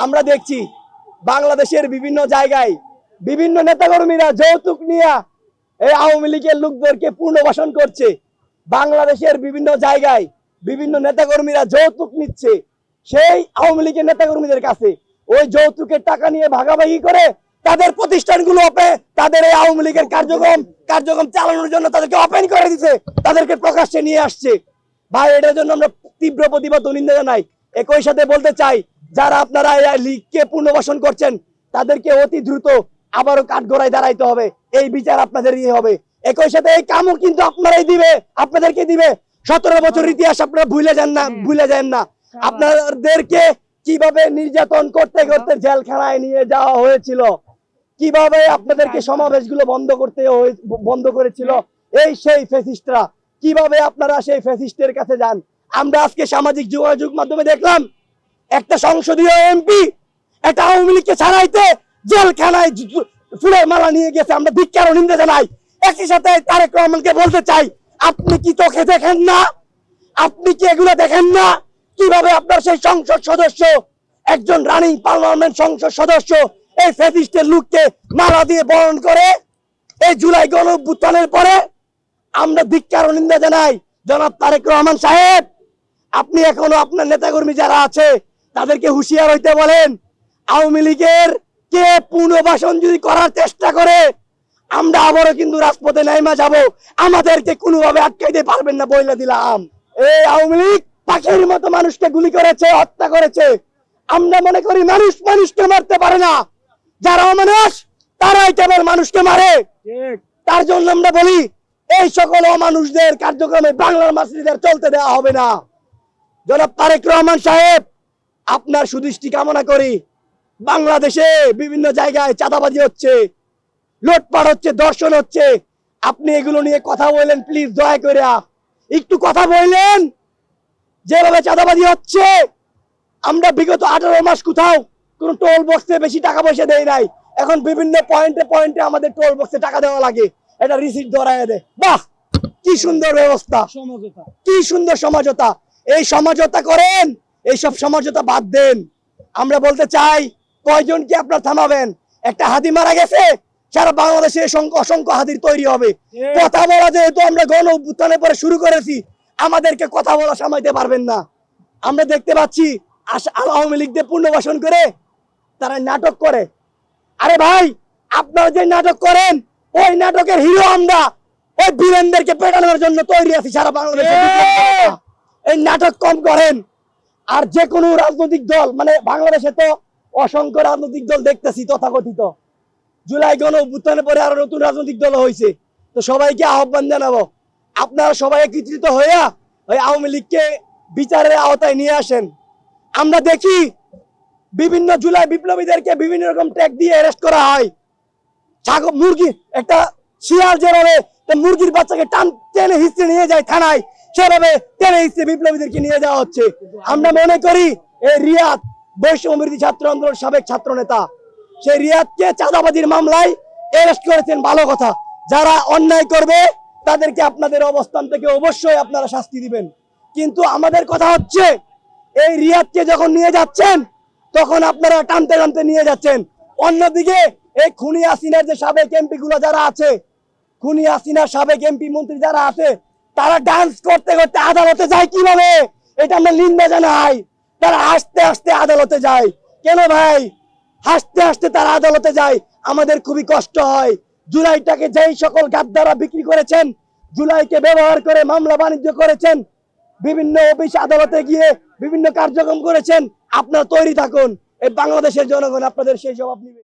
আমরা দেখছি বাংলাদেশের বিভিন্ন জায়গায় বিভিন্ন নেতাকর্মীরা যৌতুক নিয়ে এই আওয়ামী লীগের লোকদেরকে পুনর্বাসন করছে। বাংলাদেশের বিভিন্ন জায়গায় বিভিন্ন নেতাকর্মীরা যৌতুক নিচ্ছে সেই আওয়ামী লীগের নেতাকর্মীদের কাছে। ওই যৌতুকের টাকা নিয়ে ভাগাভাগি করে তাদের প্রতিষ্ঠানগুলো তাদের এই আওয়ামী লীগের কার্যক্রম চালানোর জন্য তাদেরকে ওপেন করে দিচ্ছে, তাদেরকে প্রকাশ্যে নিয়ে আসছে। ভাই, এটার জন্য আমরা তীব্র প্রতিবাদ ও নিন্দা জানাই। একই সাথে বলতে চাই, যারা আপনারা এই লীগকে পুনর্বাসন করছেন তাদেরকে অতি দ্রুত আবারও কাঠগড়ায় দাঁড়াইতে হবে। এই বিচার আপনাদের হবে। একই সাথে এই কামও কিন্তু আপনাদেরকে দিবে। 17 বছর ইতিহাস আপনারা ভুলে যান না। আপনাদেরকে কিভাবে নির্যাতন করতে করতে জেলখানায় নিয়ে যাওয়া হয়েছিল, কিভাবে আপনাদেরকে সমাবেশগুলো বন্ধ করেছিল সেই ফ্যাসিস্টরা, কিভাবে আপনারা সেই ফ্যাসিস্টের কাছে যান। আমরা আজকে সামাজিক যোগাযোগ মাধ্যমে দেখলাম একটা সংসদীয় এমপি একটা আওয়ামী লীগকে ছাড়াইতে জেলখানায় ফুলের মালা নিয়ে গেছে। আমরা ধিক্কার ও নিন্দা জানাই। একই সাথে তারেক রহমানকে বলতে চাই, আপনি কি চোখে দেখেন না? আপনি কি এগুলো দেখেন না? কিভাবে আপনার সেই সংসদ সদস্য, একজন রানিং পার্লামেন্ট সংসদ সদস্য এই ফ্যাসিস্টের লোককে মালা দিয়ে বরণ করে। এই জুলাই গণঅভ্যুত্থানের পরে আমরা ধিক্কার ও নিন্দা জানাই। জনাব তারেক রহমান সাহেব, আপনি এখনো আপনার নেতাকর্মী যারা আছে তাদেরকে হুঁশিয়ার হইতে বলেন। আওয়ামী লীগের কে পুনর্বাসন যদি করার চেষ্টা করে আমরা আবারও কিন্তু রাজপথে নাইমা যাব। আমাদেরকে কোনোভাবে আটকাইতে পারবেন না বইলা দিলাম। এই আওয়ামী লীগ পাখির মতো মানুষকে গুলি করেছে, হত্যা করেছে। আমরা মনে করি মানুষ মানুষকে মারতে পারে না, যারা অমানুষ তারাই কেবল মানুষকে মারে। তার জন্য আমরা বলি, এই সকল অমানুষদের কার্যক্রমে বাংলার মাসিদের চলতে দেওয়া হবে না। জনাব তারেক রহমান সাহেব, আপনার সুদৃষ্টি কামনা করি। বাংলাদেশে বিভিন্ন জায়গায় চাঁদাবাজি হচ্ছে, লুটপাট হচ্ছে, ধর্ষণ হচ্ছে। আপনি এগুলো নিয়ে কথা বললেন, প্লিজ দয়া করে একটু কথা বললেন। যেভাবে চাঁদাবাজি হচ্ছে, আমরা বিগত 18 মাস কোথাও কোনো টোল বক্সে বেশি টাকা পয়সা দেয় নাই। এখন বিভিন্ন পয়েন্টে আমাদের টোল বক্সে টাকা দেওয়া লাগে, এটা রিসিট ধরায় দেয়। বাহ, কি সুন্দর ব্যবস্থা, কি সুন্দর সমঝোতা। এই সমঝোতা করেন, এইসব সমঝোতা বাদ দেন। আমরা বলতে চাই, কয়জন কি আপনার থামাবেন? একটা হাতি মারা গেছে, সারা বাংলাদেশে অসংখ্য হাতির তৈরি হবে। কথা বলা যেহেতু আমরা গণ অভ্যুত্থানের পরে শুরু করেছি, আমাদেরকে কথা বলা সামাইতে পারবেন না। আমরা দেখতে পাচ্ছি আওয়ামী লীগদের পুনর্বাসন করে তারা নাটক করে। আরে ভাই, আপনারা যে নাটক করেন ওই নাটকের হিরো আমরা। ওই বীরেনদেরকে পেটানোর জন্য তৈরি আছি সারা বাংলাদেশে। এই নাটক কম করেন। আর যে কোনো রাজনৈতিক দল, মানে বাংলাদেশে তো অসংখ্য রাজনৈতিক দল দেখতেছি তথাকথিত। জুলাই গণঅভ্যুত্থানের পরে আরো নতুন রাজনৈতিক দল হয়েছে। তো সবাইকে আহ্বান জানাবো, আপনারা সবাই একত্রিত হইয়া ওই আওয়ামী লীগকে বিচারের আওতায় নিয়ে আসেন। আমরা দেখি বিভিন্ন জুলাই বিপ্লবীদেরকে বিভিন্ন রকম ট্যাগ দিয়ে অ্যারেস্ট করা হয়। মুরগি, একটা শিয়াল যেভাবে মুরগির বাচ্চাকে টেনে হিস্ট্রি নিয়ে যায় থানায়, সেভাবে টেনে হিস্ট্রি বিপ্লবীদেরকে নিয়ে যাওয়া হচ্ছে। আমরা মনে করি এই রিয়াদ বৈষম্যবিরোধী ছাত্র আন্দোলন সাবেক ছাত্র নেতা, সেই রিয়াদকে চাঁদাবাজির মামলায় অ্যারেস্ট করেছেন, ভালো কথা। যারা অন্যায় করবে তাদেরকে আপনাদের অবস্থান থেকে অবশ্যই আপনারা শাস্তি দিবেন। কিন্তু আমাদের কথা হচ্ছে, এই রিয়াদকে যখন নিয়ে যাচ্ছেন তখন আপনারা টানতে টানতে নিয়ে যাচ্ছেন। অন্যদিকে এই খুনি হাসিনার যে সাবেক এমপি গুলো যারা আছে, খুনি হাসিনার সাবেক এমপি মন্ত্রী যারা আছে, তারা ডান্স করতে করতে আদালতে যায় কিভাবে, এটা আমরা নিন্দা জানাই। তারা হাসতে হাসতে আদালতে যায়। কেন ভাই হাসতে হাসতে তারা আদালতে যায়? আমাদের খুবই কষ্ট হয়। জুলাইটাকে যেই সকল গাদ্দাররা বিক্রি করেছেন, জুলাইকে ব্যবহার করে মামলা বাণিজ্য করেছেন, বিভিন্ন অফিস আদালতে গিয়ে বিভিন্ন কার্যক্রম করেছেন, আপনারা তৈরি থাকুন। এই বাংলাদেশের জনগণ আপনাদের সেই জবাব নিবে।